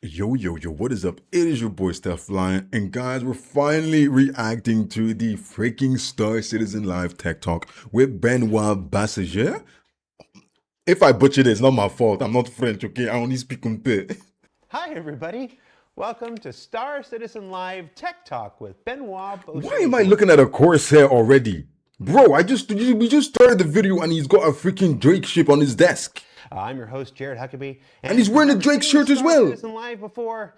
Yo, what is up? It is your boy Stephlyon, and guys, we're finally reacting to the freaking Star Citizen Live Tech Talk with Benoit Bassager. If I butcher it, it's not my fault. I'm not French, okay? I only speak un peu. Hi, everybody. Welcome to Star Citizen Live Tech Talk with Benoit Why am I Beausoleil. looking at a Corsair already? Bro, we just started the video and he's got a freaking Drake ship on his desk. I'm your host, Jared Huckabee. And he's if you've wearing a never Drake seen shirt as Star well. Citizen Live before,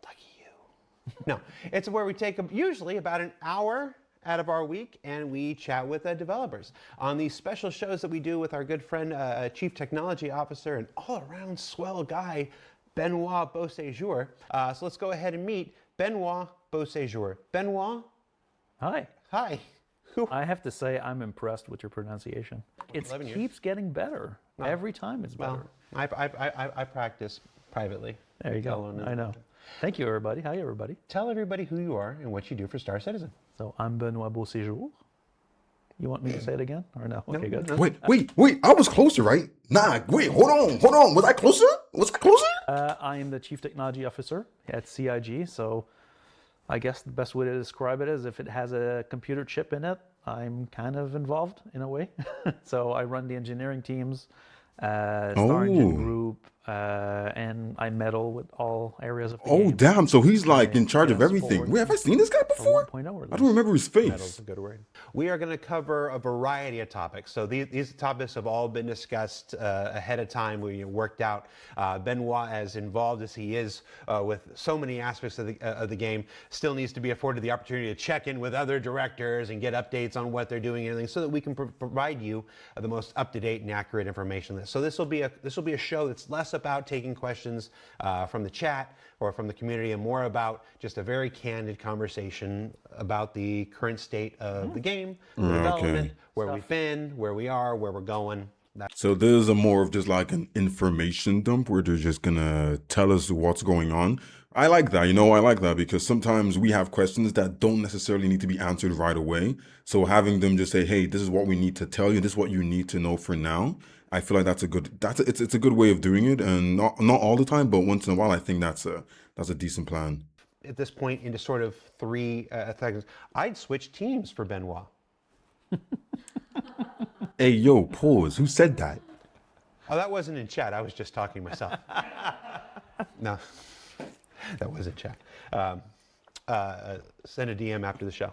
lucky you. No, it's where we take usually about an hour out of our week and we chat with developers on these special shows that we do with our good friend, Chief Technology Officer and all-around swell guy, Benoit Beausejour. So let's go ahead and meet Benoit Beausejour. Benoit, Hi. hi. I have to say I'm impressed with your pronunciation. It 11 years. keeps getting better. Every time it's better. Well, I practice privately. There you go. Alone. I know. Thank you, everybody. Hi, everybody. Tell everybody who you are and what you do for Star Citizen. So I'm Benoit Beausejour. You want me to say it again or no? Okay, good. No. Wait, I was closer, right? Nah, wait, hold on. Was I closer? I am the Chief Technology Officer at CIG. So I guess the best way to describe it is if it has a computer chip in it, I'm kind of involved in a way. So I run the engineering teams, Star Engine Group, and I meddle with all areas of the game. Oh, damn. So he's like in charge of Yes, everything. forward. Wait, have I seen this guy before? 1.0 or I don't remember his Meddle's face. a good word. We are going to cover a variety of topics. So these topics have all been discussed ahead of time. We worked out. Benoit, as involved as he is with so many aspects of the game, still needs to be afforded the opportunity to check in with other directors and get updates on what they're doing and everything, so that we can provide you the most up-to-date and accurate information. So this will be a show that's less about taking questions from the chat or from the community, and more about just a very candid conversation about the current state of the game, the development, where we've been, where we are, where we're going. So there's a more of just like an information dump where they're just gonna tell us what's going on. I like that, I like that because sometimes we have questions that don't necessarily need to be answered right away. So having them just say, hey, this is what we need to tell you, this is what you need to know for now. I feel like it's a good way of doing it, and not all the time, but once in a while, I think that's a decent plan. At this point, into sort of three things, I'd switch teams for Benoit. Hey, yo, pause. Who said that? Oh, that wasn't in chat. I was just talking myself. No, that wasn't chat. Send a DM after the show.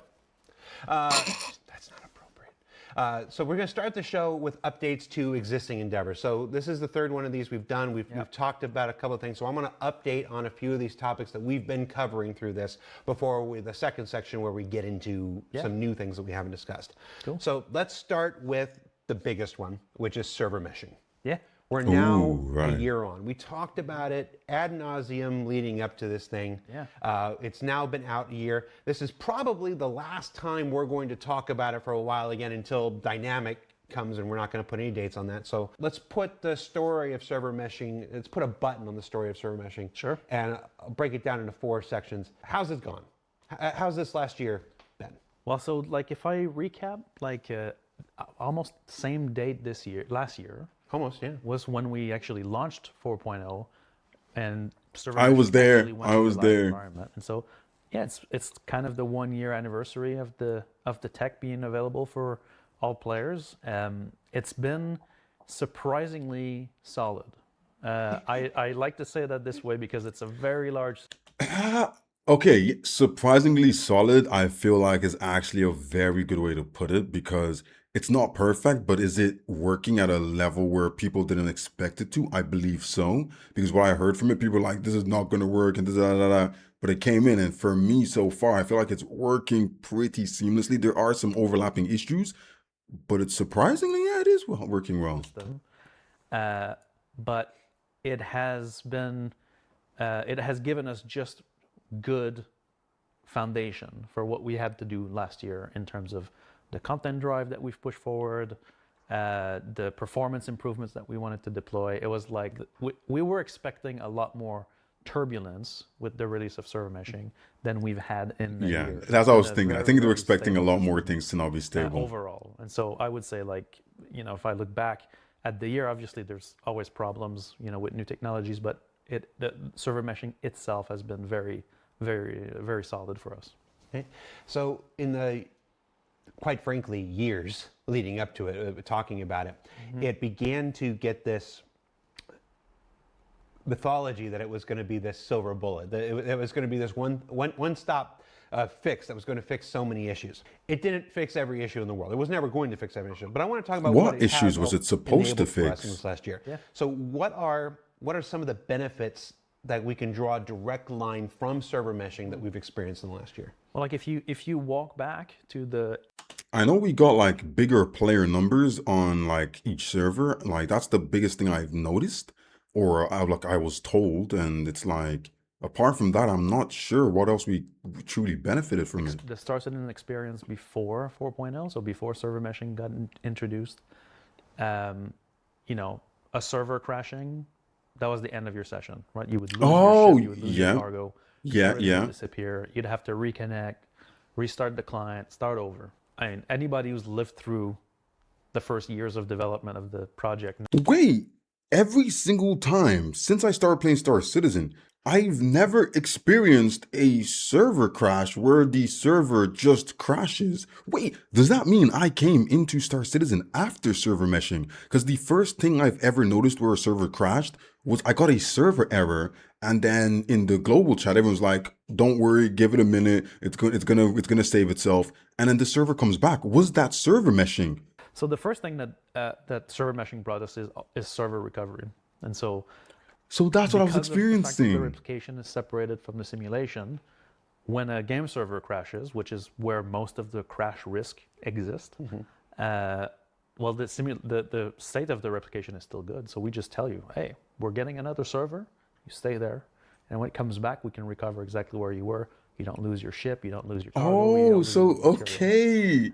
That's not appropriate. So we're going to start the show with updates to existing endeavors. So this is the third one of these we've done. We've talked about a couple of things. So I'm going to update on a few of these topics that we've been covering through this before the second section where we get into some new things that we haven't discussed. Cool. So let's start with the biggest one, which is server meshing. Yeah. We're now right. a year on. We talked about it ad nauseum leading up to this thing. Yeah. It's now been out a year. This is probably the last time we're going to talk about it for a while again until Dynamic comes, and we're not going to put any dates on that. So let's put the story of server meshing, let's put a button on the story of server meshing. Sure. And I'll break it down into 4 sections. How's it gone? How's this last year been? Well, so like if I recap, like almost same date last year, Almost, yeah. was when we actually launched 4.0, and server I was meshing there. actually went I into was live there. environment. And so, yeah, it's kind of the 1-year anniversary of the tech being available for all players. It's been surprisingly solid. I like to say that this way because it's a very large. Okay, surprisingly solid, I feel like is actually a very good way to put it because it's not perfect, but is it working at a level where people didn't expect it to? I believe so. Because what I heard from it, people were like, this is not going to work and this, but it came in. And for me so far, I feel like it's working pretty seamlessly. There are some overlapping issues, but it's surprisingly, yeah, it is working well. But it has been, it has given us just good foundation for what we had to do last year in terms of the content drive that we've pushed forward, the performance improvements that we wanted to deploy. It was like we were expecting a lot more turbulence with the release of server meshing than we've had in a Yeah, year. that's what I was And a thinking. I very, think they were very expecting a stable lot system, more things to now be stable. overall. And so I would say, like, if I look back at the year, obviously there's always problems, with new technologies, but the server meshing itself has been very, very, very solid for us. Okay. So in the, quite frankly, years leading up to it, talking about it, it began to get this mythology that it was going to be this silver bullet, that it was going to be this one-stop fix that was going to fix so many issues. It didn't fix every issue in the world. It was never going to fix every issue. But I want to talk about what it issues has was it supposed to enabled for us in fix? this last year. Yeah. So what are some of the benefits that we can draw a direct line from server meshing that we've experienced in the last year? Well, like if you walk back to the I know we got like bigger player numbers on like each server. Like that's the biggest thing I've noticed, or I was told, and it's like apart from that, I'm not sure what else we truly benefited from it. the Star Citizen experience before 4.0, so before server meshing got introduced, you know, a server crashing, that was the end of your session, right? You would lose your Oh, ship, you would lose your cargo, yeah, everything would yeah. disappear. You'd have to reconnect, restart the client, start over. I mean, anybody who's lived through the first years of development of the project. Wait, every single time since I started playing Star Citizen, I've never experienced a server crash where the server just crashes. Wait, does that mean I came into Star Citizen after server meshing? Because the first thing I've ever noticed where a server crashed was I got a server error, and then in the global chat, everyone's like, "Don't worry, give it a minute. It's gonna save itself." And then the server comes back. Was that server meshing? So the first thing that server meshing brought us is server recovery, and so So that's what I was because of the fact that the experiencing. replication is separated from the simulation, when a game server crashes, which is where most of the crash risk exists, well, the state of the replication is still good. So we just tell you, hey, we're getting another server. You stay there, and when it comes back, we can recover exactly where you were. You don't lose your ship. You don't lose your cargo. You don't Oh, lose so your material. okay.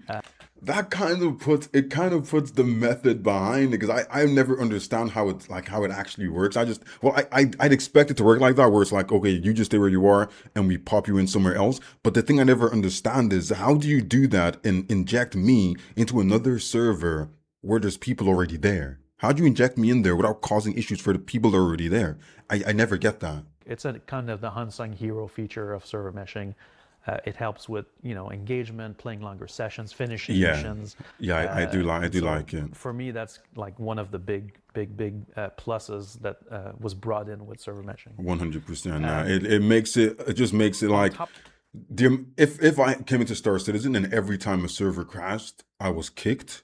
That kind of puts the method behind it, because I never understand how it's like how it actually works. I'd expect it to work like that, where it's like, okay, you just stay where you are and we pop you in somewhere else. But the thing I never understand is, how do you do that and inject me into another server where there's people already there? How do you inject me in there without causing issues for the people that are already there? I never get that. It's a kind of the unsung hero feature of server meshing. It helps with engagement, playing longer sessions, finishing missions. Yeah, I do So like it. for me, that's like one of the big pluses that was brought in with server meshing. 100%. Nah, it just makes it like top- if I came into Star Citizen and every time a server crashed, I was kicked,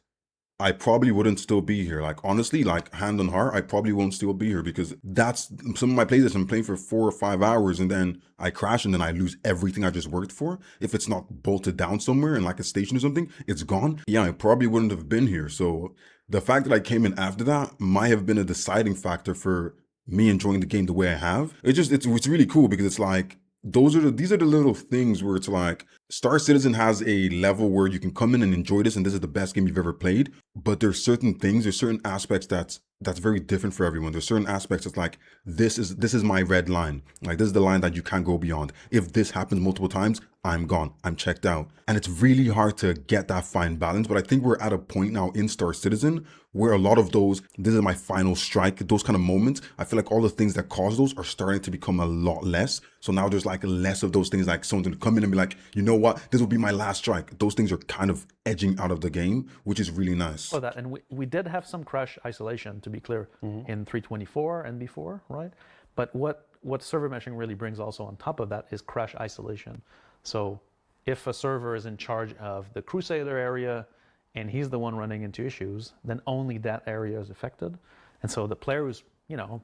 I probably wouldn't still be here. Like honestly, like hand on heart, I probably won't still be here, because that's some of my plays that I'm playing for 4 or 5 hours and then I crash and then I lose everything I just worked for. If it's not bolted down somewhere in like a station or something, it's gone. Yeah, I probably wouldn't have been here. So the fact that I came in after that might have been a deciding factor for me enjoying the game the way I have. It's really cool, because it's like these are the little things where it's like Star Citizen has a level where you can come in and enjoy this, and this is the best game you've ever played. But there's certain aspects that's very different for everyone. There's certain aspects that's like, this is my red line. Like this is the line that you can't go beyond. If this happens multiple times, I'm gone. I'm checked out. And it's really hard to get that fine balance. But I think we're at a point now in Star Citizen where a lot of this is my final strike, those kind of moments, I feel like all the things that cause those are starting to become a lot less. So now there's like less of those things, like someone to come in and be like, you know what, this will be my last strike. Those things are kind of edging out of the game, which is really nice. For that, and we did have some crash isolation, to be clear, in 324 and before, right? But what server meshing really brings also on top of that is crash isolation. So if a server is in charge of the Crusader area and he's the one running into issues, then only that area is affected. And so the player who's,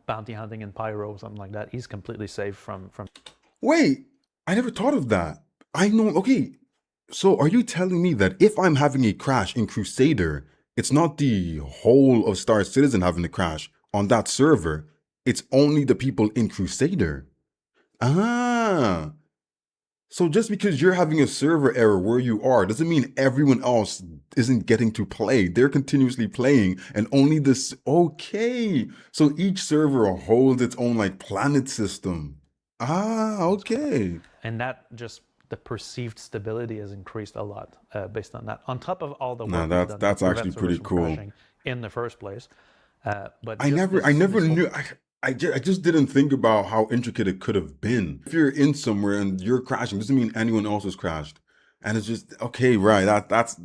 bounty hunting in Pyro or something like that, he's completely safe from. Wait, I never thought of that. I know, okay. So are you telling me that if I'm having a crash in Crusader, it's not the whole of Star Citizen having a crash on that server? It's only the people in Crusader. Ah. So just because you're having a server error where you are doesn't mean everyone else isn't getting to play. They're continuously playing, and only this. Okay. So each server holds its own like planet system. Ah, okay. And that just, the perceived stability has increased a lot based on that. On top of all the work No, we've done that's to prevent actually servers pretty from cool. crashing in the first place. But I just never this I never whole- knew I just didn't think about how intricate it could have been. If you're in somewhere and you're crashing, doesn't mean anyone else has crashed. And it's just okay, right? That's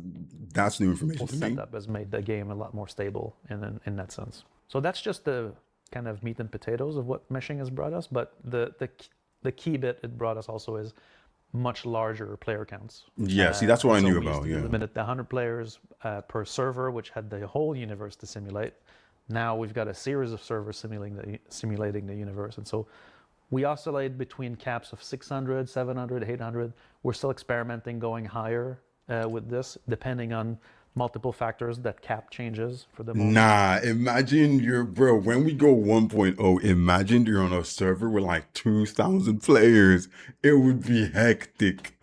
new information Whole to me. setup has made the game a lot more stable in that sense. So that's just the kind of meat and potatoes of what meshing has brought us. But the key bit it brought us also is much larger player counts. Yeah, see, that's what And I so knew we used about. to be Yeah. limited to 100 players per server, which had the whole universe to simulate. Now we've got a series of servers simulating the universe. And so we oscillate between caps of 600, 700, 800. We're still experimenting going higher with this, depending on multiple factors. That cap changes for the moment. Nah, imagine you're, bro, when we go 1.0, imagine you're on a server with like 2,000 players. It would be hectic.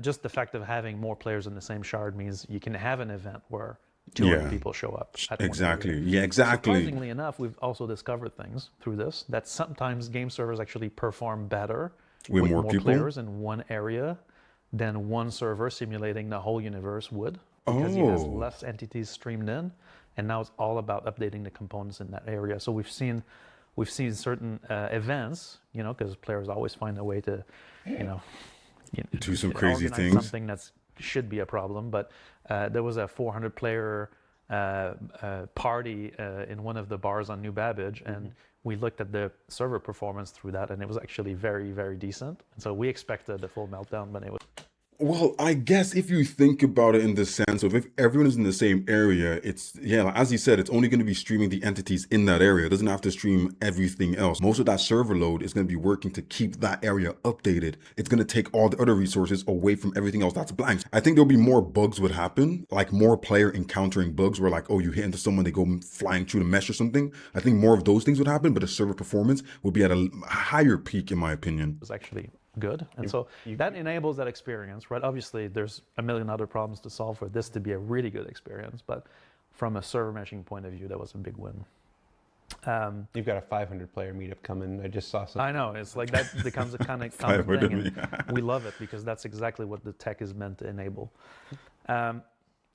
Just the fact of having more players in the same shard means you can have an event where 200 Yeah, people show up at one exactly. area. Yeah, exactly. Surprisingly enough, we've also discovered things through this that sometimes game servers actually perform better With with more more people? players in one area than one server simulating the whole universe would, because he has Oh, less entities streamed in, and now it's all about updating the components in that area. So we've seen certain events, because players always find a way to, you know, do some crazy organize things. something that should be a problem. But there was a 400 player party in one of the bars on New Babbage, and we looked at the server performance through that, and it was actually very, very decent. And so we expected the full meltdown, but it was. Well, I guess if you think about it in the sense of if everyone is in the same area, it's, yeah, like, as you said, it's only going to be streaming the entities in that area. It doesn't have to stream everything else. Most of that server load is going to be working to keep that area updated. It's going to take all the other resources away from everything else that's blank. I think there'll be more bugs would happen, like more player encountering bugs where like, oh, you hit into someone, they go flying through the mesh or something. I think more of those things would happen, but the server performance would be at a higher peak, in my opinion. Was actually good. And so that enables that experience, right? Obviously, there's a million other problems to solve for this to be a really good experience, but from a server meshing point of view, that was a big win. You've got a 500 player meetup coming. I just saw some. I know, it's like that becomes a kind of common 500 thing, and we love it because that's exactly what the tech is meant to enable. And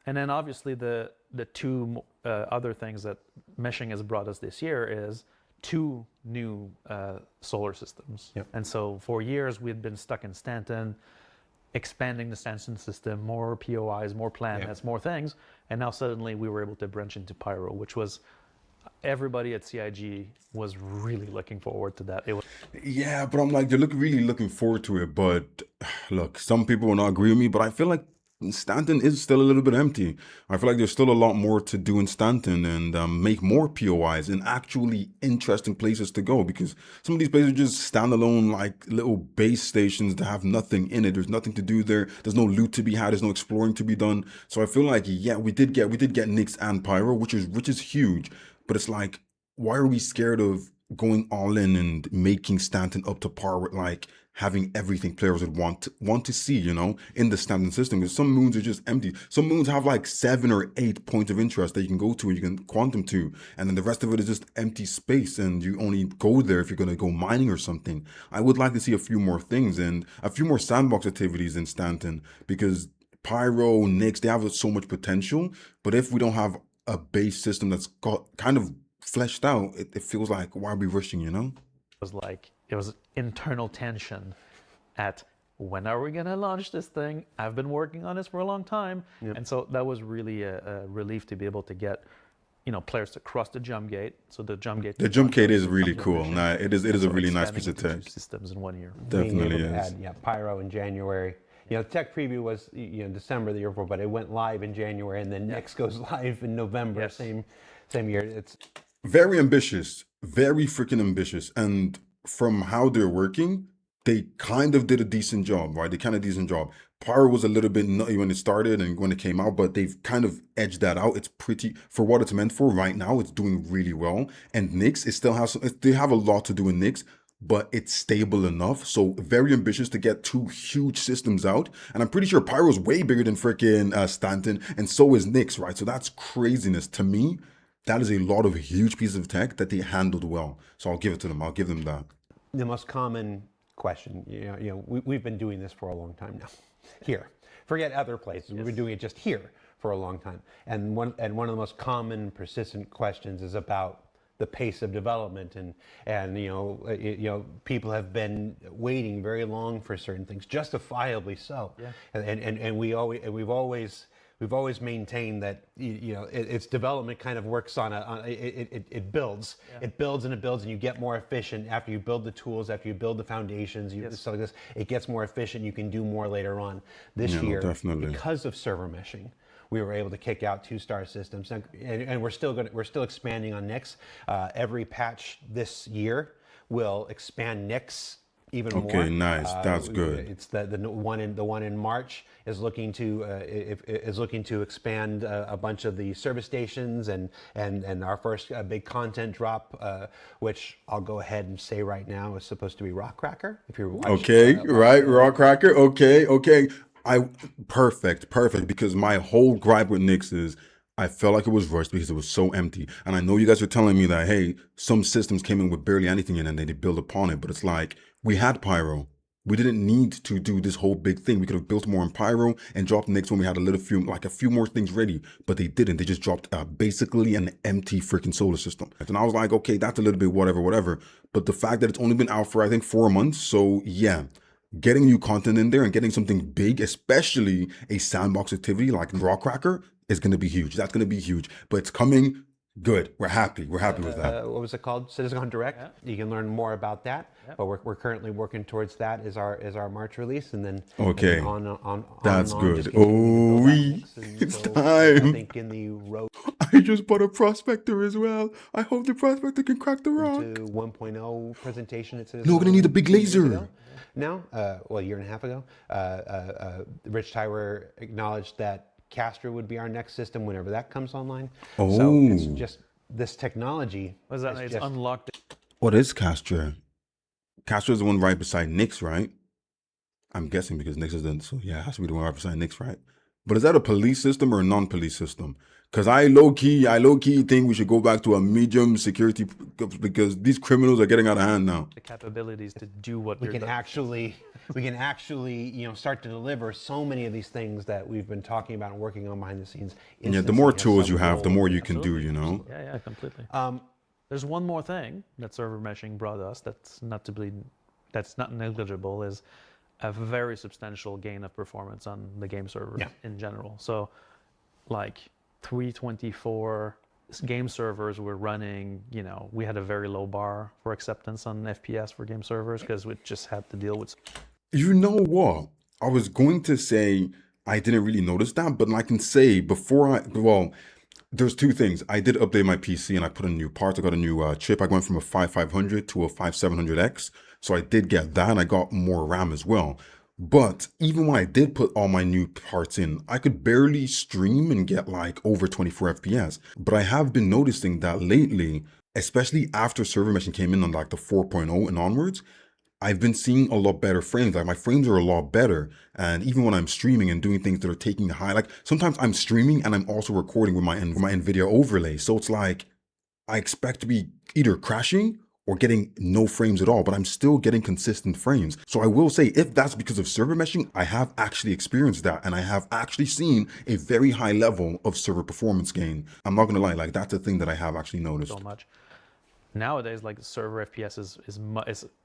then obviously the two other things that meshing has brought us this year is two new solar systems. Yep. And so for years we had been stuck in Stanton, expanding the Stanton system, more POIs, more planets, more things, and now suddenly we were able to branch into Pyro, which was everybody at CIG was really looking forward to that. It was Yeah, but I'm like, they're really looking forward to it. But look, some people will not agree with me, but I feel like Stanton is still a little bit empty. I feel like there's still a lot more to do in Stanton and make more POIs and actually interesting places to go, because some of these places are just standalone, like little base stations that have nothing in it. There's nothing to do there. There's no loot to be had. There's no exploring to be done. So I feel like, yeah, we did get Nyx and Pyro, which is huge. But it's like, why are we scared of going all in and making Stanton up to par with like having everything players would want to see, in the Stanton system? Because some moons are just empty. Some moons have like 7 or 8 points of interest that you can go to and you can quantum to, and then the rest of it is just empty space, and you only go there if you're gonna go mining or something. I would like to see a few more things and a few more sandbox activities in Stanton, because Pyro, Nyx, they have so much potential. But if we don't have a base system that's got kind of fleshed out, it feels like, why are we rushing? like it was internal tension at when are we going to launch this thing? I've been working on this for a long time. And so that was really a relief to be able to get players to cross the jump gate. So the jump gate Is really cool. Nah, it is a really nice piece of tech. Systems in 1 year. Definitely Being able is. to add, Pyro in January. The tech preview was December the year before, but it went live in January, and then Nyx goes live in November, Yes. same year. It's Very ambitious, very freaking ambitious. And from how they're working, they kind of did a decent job, right? They kind of decent job. Pyro was a little bit nutty when it started and when it came out, but they've kind of edged that out. It's pretty, for what it's meant for right now, it's doing really well. And Nyx, they have a lot to do in Nyx, but it's stable enough. So very ambitious to get 2 huge systems out. And I'm pretty sure Pyro's way bigger than freaking Stanton, and so is Nyx, right? So that's craziness to me. That is a lot of huge pieces of tech that they handled well. So I'll give it to them. I'll give them that. the most common question. We've been doing this for a long time now. Here, forget other places. We've been doing it just here for a long time. And one of the most common persistent questions is about the pace of development, and people have been waiting very long for certain things, justifiably so. Yeah. And we've always maintained that its development kind of works on it builds. Yeah. It builds and it builds, and you get more efficient after you build the tools, after you build the foundations, stuff like this. It gets more efficient. You can do more later on. This Yeah, no, year, definitely. because of server meshing, we were able to kick out 2-star systems, and we're still expanding on NICs. Every patch this year will expand NICs even more. Okay, nice. That's good. It's the one in March is looking to expand a bunch of the service stations, and our first big content drop, which I'll go ahead and say right now is supposed to be Rock Cracker. If you're watching, Okay, right, raw cracker. Okay, okay. I perfect, perfect. Because my whole gripe with Knicks is I felt like it was rushed because it was so empty. And I know you guys were telling me that hey, some systems came in with barely anything in and they build upon it. But it's like we had Pyro. We didn't need to do this whole big thing. We could have built more in Pyro and dropped Knicks when we had a few more things ready. But they didn't. They just dropped basically an empty freaking solar system. And I was like, okay, that's a little bit whatever, whatever. But the fact that it's only been out for I think 4 months, so yeah, getting new content in there and getting something big, especially a sandbox activity like Raw Cracker, is going to be huge. That's going to be huge. But it's coming. Good. We're happy. We're happy with that. What was it called? CitizenCon Direct. Yeah. You can learn more about that. Yep. But we're currently working towards that as our March release, and then Okay. and then on That's and on, good. just continuing to build out Oh, Knicks. And it's so, time. I think in the road I just bought a prospector as well. I hope the prospector can crack the rock. to 1.0 presentation at CitizenCon. No, we're gonna need a big 2 years laser. ago. Now, well, a year and a half ago, Rich Tywer acknowledged that Castra would be our next system whenever that comes online. So it's Oh. just this technology. What is that? is It's just- unlocked. What is Castra? Castra is the one right beside Nyx, right? I'm guessing because Nyx is the, so yeah, it has to be the one right beside Nyx, right? But is that a police system or a non-police system? Because I low key think we should go back to a medium security because these criminals are getting out of hand now. The capabilities to do what we you're can doing. actually start to deliver so many of these things that we've been talking about and working on behind the scenes. Yeah, the more Instancy has tools some you have, the role. more you can do, Absolutely. you know? Yeah, yeah, completely. There's one more thing that server meshing brought us that's not negligible, is a very substantial gain of performance on the game servers in general. So like 324 game servers were running, we had a very low bar for acceptance on FPS for game servers because we just had to deal with. You know what? I was going to say I didn't really notice that, but I can say there's two things. I did update my PC and I put in new parts. I got a new chip. I went from a 5500 to a 5700X. So I did get that and I got more RAM as well. But even when I did put all my new parts in, I could barely stream and get like over 24 FPS. But I have been noticing that lately, especially after server meshing came in on like the 4.0 and onwards, I've been seeing a lot better frames. Like my frames are a lot better. And even when I'm streaming and doing things that are taking high, like sometimes I'm streaming and I'm also recording with my NVIDIA overlay. So it's like I expect to be either crashing or getting no frames at all, but I'm still getting consistent frames. So I will say, if that's because of server meshing, I have actually experienced that. And I have actually seen a very high level of server performance gain. I'm not gonna lie, like that's a thing that I have actually noticed. So much. Nowadays, like server FPS is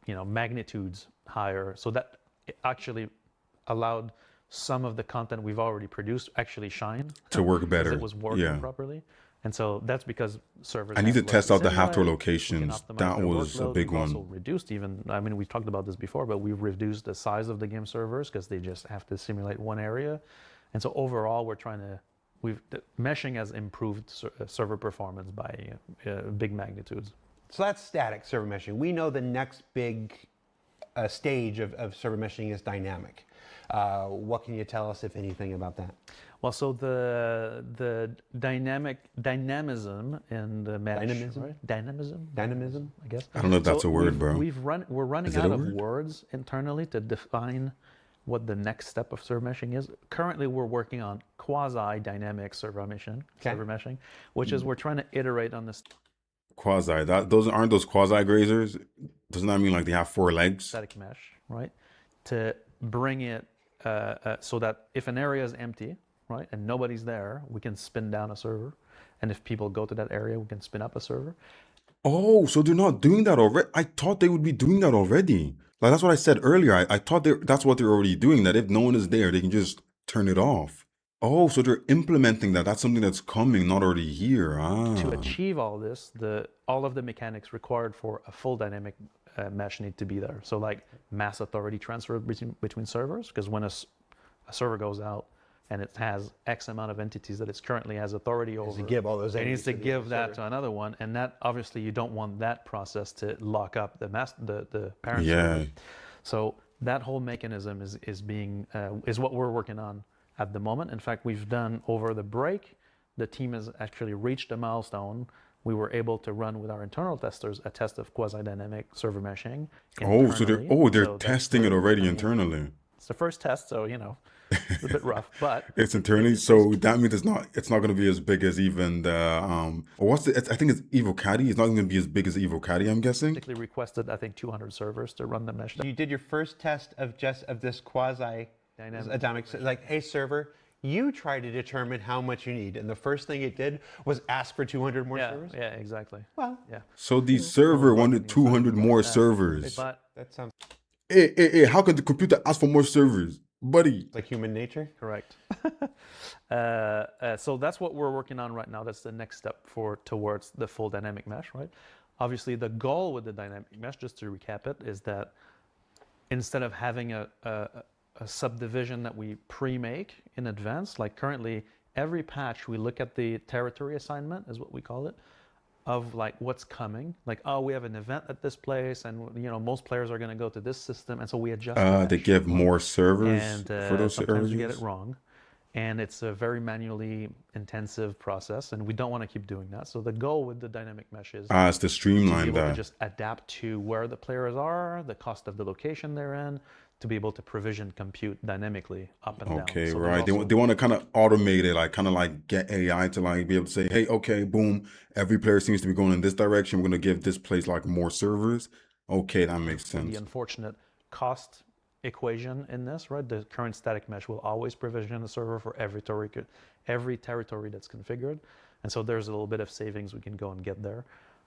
magnitudes higher, so that it actually allowed some of the content we've already produced actually shine To work 'cause better. it was working Yeah. properly, and so that's because servers. I need have to test less out the anyway. Haptor We can locations. optimize That their was a workload. big We've one. also reduced we've talked about this before, but we've reduced the size of the game servers because they just have to simulate one area, and so overall the meshing has improved server performance by big magnitudes. So that's static server meshing. We know the next big stage of server meshing is dynamic. What can you tell us, if anything, about that? Well, so the dynamism in the mesh, Dynamism? right? Dynamism, I guess. I don't know if that's a word, bro. We're running Is it out a of word? words internally to define what the next step of server meshing is. Currently, we're working on quasi-dynamic server meshing, which is we're trying to iterate on this Quasi, aren't those quasi grazers? Doesn't that mean like they have 4 legs? static mesh, right? To bring it so that if an area is empty, right, and nobody's there, we can spin down a server. And if people go to that area, we can spin up a server. Oh, so they're not doing that already? I thought they would be doing that already. Like that's what I said earlier. I thought that's what they're already doing, that if no one is there, they can just turn it off. Oh, so they're implementing that. That's something that's coming, not already here. To Ah. achieve all this, all of the mechanics required for a full dynamic mesh need to be there. So like mass authority transfer between servers, because when a server goes out and it has X amount of entities that it currently has authority over, To give all those it needs entities to to the give other that server. to another one, and that obviously you don't want that process to lock up the parent Yeah. server. So that whole mechanism is what we're working on at the moment. In fact, we've done over the break, the team has actually reached a milestone. We were able to run with our internal testers a test of quasi-dynamic server meshing Oh, so internally. they're So that's testing it already I mean, internally. it's the first test, so it's a bit rough, but It's internally, so that means it's not going to be as big as even the or what's the I think it's Evo Caddy. It's not going to be as big as Evo Caddy, I'm guessing. basically requested, I think, 200 servers to run the mesh. You did your first test of this quasi dynamic, like, hey server, you try to determine how much you need, and the first thing it did was ask for 200 more Yeah, servers. yeah, exactly. Well, Yeah, So the server wanted bugging inside 200 about more that. servers. But that sounds Hey, how can the computer ask for more servers, buddy? like human nature. correct. So that's what we're working on right now. That's the next step towards the full dynamic mesh, right? Obviously, the goal with the dynamic mesh, just to recap it, is that instead of having a subdivision that we pre-make in advance, like currently, every patch we look at the territory assignment, is what we call it, of like what's coming. Like, oh, we have an event at this place, and most players are going to go to this system, and so we adjust the They mesh, give right? more servers And for those sometimes we get it areas. wrong, and it's a very manually intensive process, and we don't want to keep doing that. So the goal with the dynamic mesh is Ah, it's to to be streamline able to that. just adapt to where the players are, the cost of the location they're in, to be able to provision compute dynamically up and down. Okay, So there's right. also They want to kind of automate it, like kind of like get AI to like be able to say, hey, okay, boom, every player seems to be going in this direction. We're gonna give this place like more servers. Okay, that makes the sense. unfortunate cost equation in this, right? The current static mesh will always provision a server for every territory that's configured. And so there's a little bit of savings we can go and get there.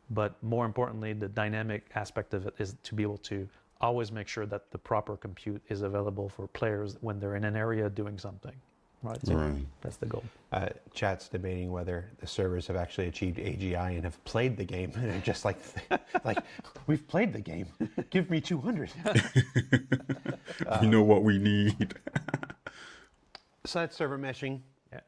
But more importantly, the dynamic aspect of it is to be able to always make sure that the proper compute is available for players when they're in an area doing something, right? So Right. that's the goal. Chat's debating whether the servers have actually achieved AGI and have played the game, and they're just like, we've played the game. Give me 200. We know what we need. So that's server meshing. Yeah.